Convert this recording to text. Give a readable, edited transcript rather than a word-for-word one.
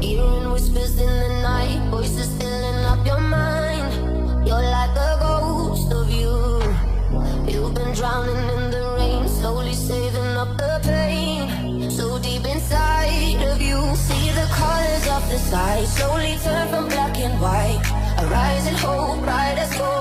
Hearing whispers in the night, voices filling up your mind. You're like a ghost of you. You've been drowning in the rain, slowly saving up the pain. So deep inside of you, see the colors of the sky slowly turn from black and white. A rising hope, bright as gold.